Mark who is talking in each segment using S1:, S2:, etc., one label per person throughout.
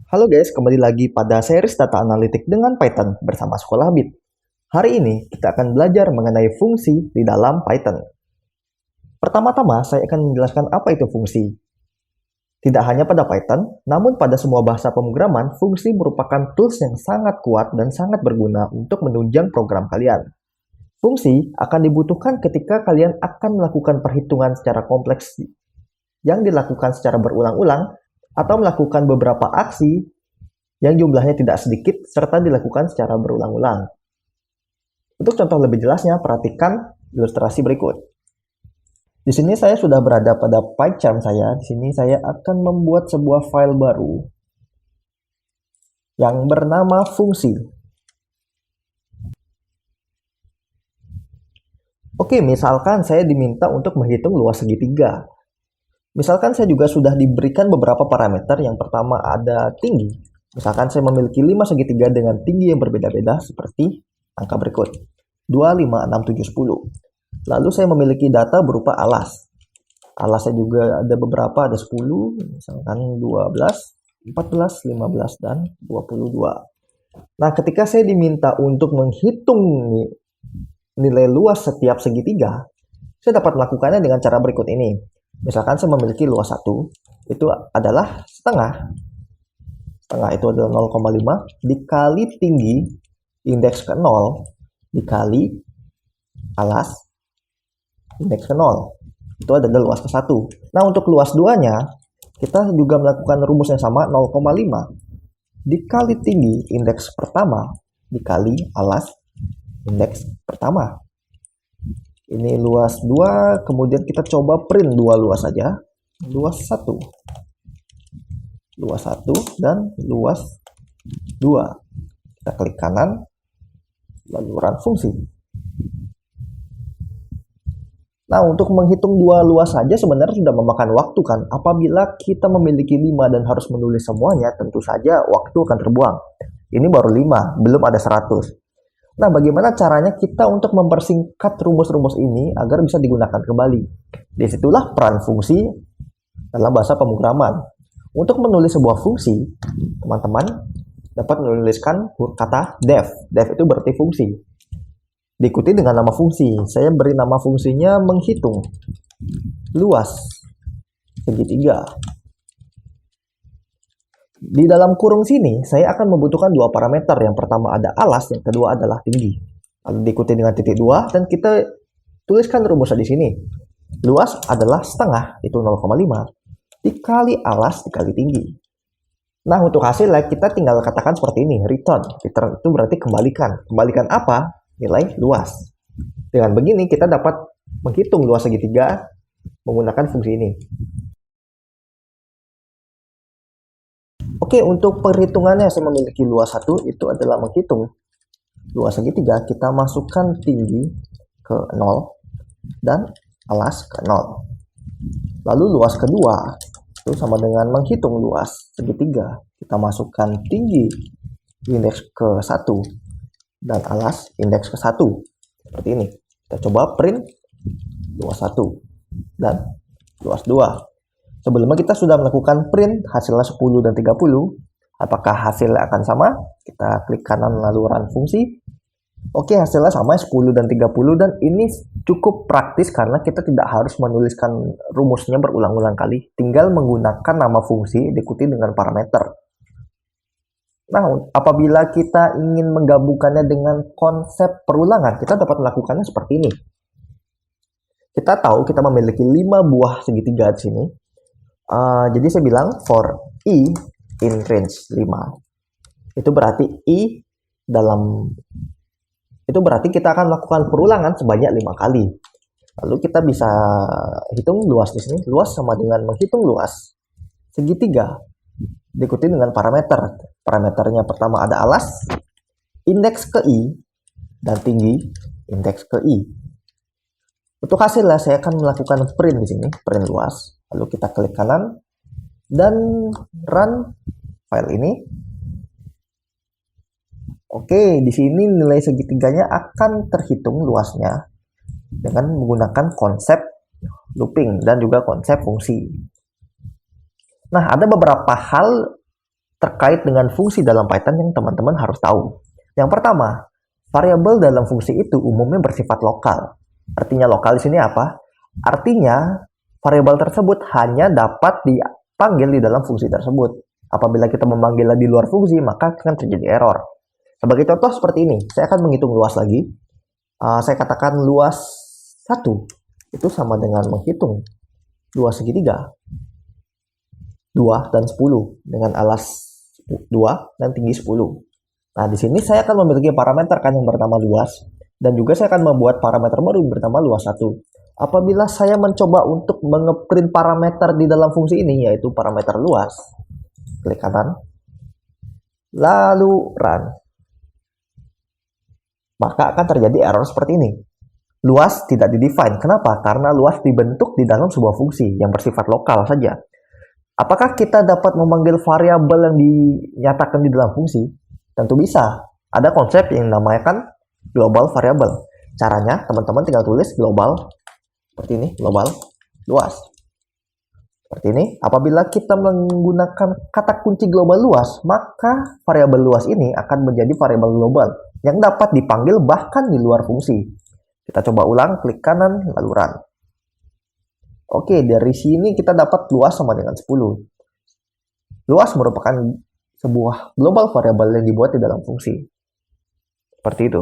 S1: Halo guys, kembali lagi pada series data analitik dengan Python bersama Sekolah Bit. Hari ini kita akan belajar mengenai fungsi di dalam Python. Pertama-tama saya akan menjelaskan apa itu fungsi. Tidak hanya pada Python, namun pada semua bahasa pemrograman, fungsi merupakan tools yang sangat kuat dan sangat berguna untuk menunjang program kalian. Fungsi akan dibutuhkan ketika kalian akan melakukan perhitungan secara kompleks yang dilakukan secara berulang-ulang atau melakukan beberapa aksi yang jumlahnya tidak sedikit serta dilakukan secara berulang-ulang. Untuk contoh lebih jelasnya, perhatikan ilustrasi berikut. Di sini saya sudah berada pada PyCharm saya. Di sini saya akan membuat sebuah file baru yang bernama fungsi. Oke, misalkan saya diminta untuk menghitung luas segitiga. Misalkan saya juga sudah diberikan beberapa parameter. Yang pertama ada tinggi. Misalkan saya memiliki 5 segitiga dengan tinggi yang berbeda-beda seperti angka berikut. 2, 5, 6, 7, 10. Lalu saya memiliki data berupa alas. Alasnya juga ada beberapa, ada 10, misalkan 12, 14, 15, dan 22. Nah, ketika saya diminta untuk menghitung nilai luas setiap segitiga, saya dapat melakukannya dengan cara berikut ini. Misalkan saya memiliki luas 1, itu adalah setengah. Setengah itu adalah 0,5 dikali tinggi indeks ke 0 dikali alas indeks ke 0. Itu adalah luas ke 1. Nah, untuk luas 2-nya, kita juga melakukan rumus yang sama, 0,5 dikali tinggi indeks pertama dikali alas indeks pertama. Ini luas 2, kemudian kita coba print 2 luas saja. Luas 1. Luas 1 dan luas 2. Kita klik kanan, lalu run fungsi. Nah, untuk menghitung 2 luas saja sebenarnya sudah memakan waktu kan. Apabila kita memiliki 5 dan harus menulis semuanya, tentu saja waktu akan terbuang. Ini baru 5, belum ada 100. Nah, bagaimana caranya kita untuk mempersingkat rumus-rumus ini agar bisa digunakan kembali? Disitulah peran fungsi dalam bahasa pemrograman. Untuk menulis sebuah fungsi, teman-teman dapat menuliskan kata def. Def itu berarti fungsi. Diikuti dengan nama fungsi. Saya beri nama fungsinya menghitung luas segitiga. Di dalam kurung sini, saya akan membutuhkan 2 parameter. Yang pertama ada alas, yang kedua adalah tinggi. Lalu diikuti dengan titik 2, dan kita tuliskan rumusnya di sini. Luas adalah setengah, itu 0,5, dikali alas dikali tinggi. Nah, untuk hasilnya kita tinggal katakan seperti ini, return. Return itu berarti kembalikan. Kembalikan apa? Nilai luas. Dengan begini kita dapat menghitung luas segitiga menggunakan fungsi ini. Oke, untuk perhitungannya saya memiliki luas 1, itu adalah menghitung luas segitiga. Kita masukkan tinggi ke 0 dan alas ke 0. Lalu luas kedua itu sama dengan menghitung luas segitiga. Kita masukkan tinggi indeks ke 1 dan alas indeks ke 1. Seperti ini. Kita coba print luas 1 dan luas 2. Sebelumnya kita sudah melakukan print hasilnya 10 dan 30. Apakah hasilnya akan sama? Kita klik kanan lalu run fungsi. Oke, hasilnya sama 10 dan 30, dan ini cukup praktis karena kita tidak harus menuliskan rumusnya berulang-ulang kali. Tinggal menggunakan nama fungsi diikuti dengan parameter. Nah, apabila kita ingin menggabungkannya dengan konsep perulangan, kita dapat melakukannya seperti ini. Kita tahu kita memiliki 5 buah segitiga di sini. Jadi saya bilang for i in range 5. Itu berarti itu berarti kita akan melakukan perulangan sebanyak 5 kali. Lalu kita bisa hitung luas di sini. Luas sama dengan menghitung luas segitiga diikuti dengan parameter. Parameternya pertama ada alas, indeks ke i, dan tinggi indeks ke i. Untuk hasilnya saya akan melakukan print di sini, print luas. Lalu kita klik kanan dan run file ini. Oke, di sini nilai segitiganya akan terhitung luasnya dengan menggunakan konsep looping dan juga konsep fungsi. Nah, ada beberapa hal terkait dengan fungsi dalam Python yang teman-teman harus tahu. Yang pertama, variabel dalam fungsi itu umumnya bersifat lokal. Artinya lokal di sini apa? Artinya variabel tersebut hanya dapat dipanggil di dalam fungsi tersebut. Apabila kita memanggilnya di luar fungsi, maka akan terjadi error. Sebagai contoh seperti ini, saya akan menghitung luas lagi. Saya katakan luas 1 itu sama dengan menghitung luas segitiga 2 dan 10 dengan alas 2 dan tinggi 10. Nah, di sini saya akan memiliki parameter kan yang bernama luas, dan juga saya akan membuat parameter baru bernama luas 1. Apabila saya mencoba untuk mengeprint parameter di dalam fungsi ini, yaitu parameter luas, klik kanan, lalu run, maka akan terjadi error seperti ini. Luas tidak didefine. Kenapa? Karena luas dibentuk di dalam sebuah fungsi yang bersifat lokal saja. Apakah kita dapat memanggil variabel yang dinyatakan di dalam fungsi? Tentu bisa. Ada konsep yang dinamakan global variable. Caranya, teman-teman tinggal tulis global, seperti ini, global, luas. Seperti ini, apabila kita menggunakan kata kunci global luas, maka variabel luas ini akan menjadi variabel global yang dapat dipanggil bahkan di luar fungsi. Kita coba ulang, klik kanan, lalu run. Oke, dari sini kita dapat luas sama dengan 10. Luas merupakan sebuah global variable yang dibuat di dalam fungsi. Seperti itu.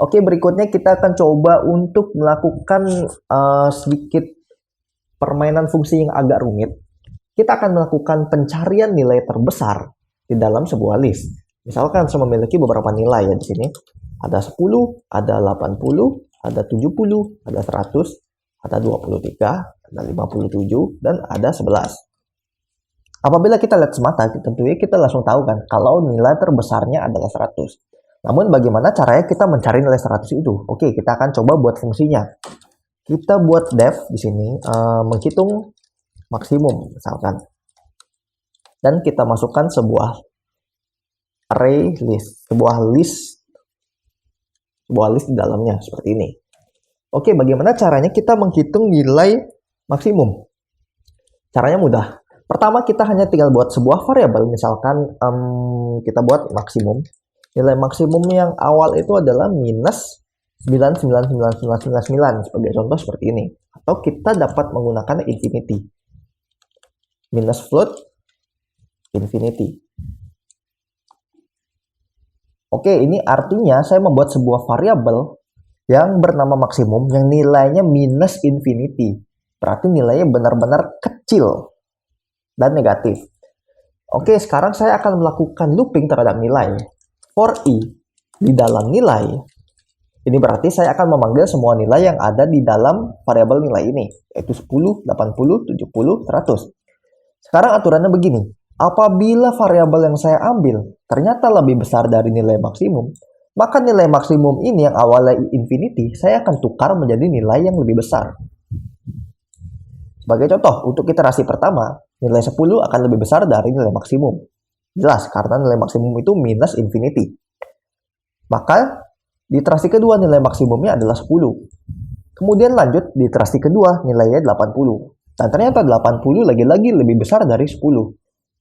S1: Oke, berikutnya kita akan coba untuk melakukan sedikit permainan fungsi yang agak rumit. Kita akan melakukan pencarian nilai terbesar di dalam sebuah list. Misalkan saya memiliki beberapa nilai ya di sini. Ada 10, ada 80, ada 70, ada 100, ada 23, ada 57, dan ada 11. Apabila kita lihat semata, tentunya kita langsung tahu kan kalau nilai terbesarnya adalah 100. Namun bagaimana caranya kita mencari nilai 100 itu? Oke, kita akan coba buat fungsinya. Kita buat def di sini menghitung maksimum misalkan. Dan kita masukkan sebuah array list, sebuah list di dalamnya seperti ini. Oke, bagaimana caranya kita menghitung nilai maksimum? Caranya mudah. Pertama, kita hanya tinggal buat sebuah variabel. Misalkan kita buat maksimum. Nilai maksimum yang awal itu adalah minus 99999 sebagai contoh seperti ini. Atau kita dapat menggunakan infinity. Minus float infinity. Oke, ini artinya saya membuat sebuah variabel yang bernama maksimum yang nilainya minus infinity. Berarti nilainya benar-benar kecil dan negatif. Oke, sekarang saya akan melakukan looping terhadap nilai. For i di dalam nilai, ini berarti saya akan memanggil semua nilai yang ada di dalam variabel nilai ini, yaitu 10, 80, 70, 100. Sekarang aturannya begini. Apabila variabel yang saya ambil ternyata lebih besar dari nilai maksimum, maka nilai maksimum ini yang awalnya infinity, saya akan tukar menjadi nilai yang lebih besar. Sebagai contoh, untuk iterasi pertama, nilai 10 akan lebih besar dari nilai maksimum. Jelas, karena nilai maksimum itu minus infinity. Maka, di iterasi kedua nilai maksimumnya adalah 10. Kemudian lanjut, di iterasi kedua nilainya 80. Dan ternyata 80 lagi-lagi lebih besar dari 10.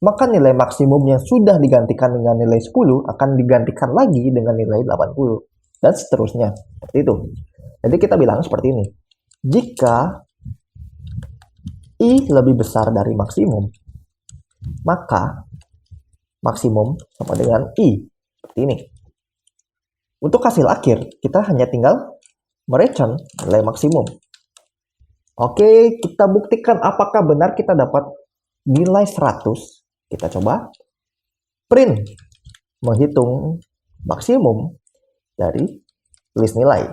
S1: Maka nilai maksimum yang sudah digantikan dengan nilai 10 akan digantikan lagi dengan nilai 80. Dan seterusnya. Seperti itu. Jadi kita bilang seperti ini. Jika i lebih besar dari maksimum, maka maksimum sama dengan i. Seperti ini. Untuk hasil akhir, kita hanya tinggal mereturn nilai maksimum. Oke, kita buktikan apakah benar kita dapat nilai 100. Kita coba print menghitung maksimum dari list nilai.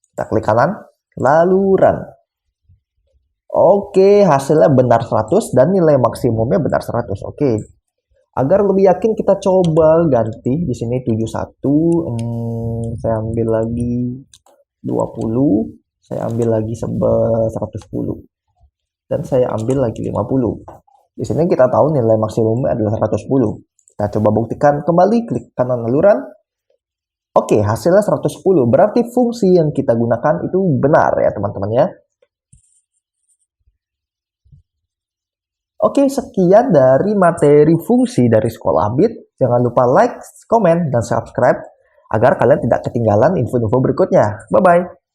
S1: Kita klik kanan, lalu run. Oke, hasilnya benar 100 dan nilai maksimumnya benar 100. Oke. Agar lebih yakin kita coba ganti di sini 71, saya ambil lagi 20, saya ambil lagi 110. Dan saya ambil lagi 50. Di sini kita tahu nilai maksimumnya adalah 110. Kita coba buktikan kembali, klik kanan lalu run. Oke, hasilnya 110. Berarti fungsi yang kita gunakan itu benar ya teman-teman ya. Oke, sekian dari materi fungsi dari Sekolah Bit. Jangan lupa like, komen, dan subscribe agar kalian tidak ketinggalan info-info berikutnya. Bye-bye.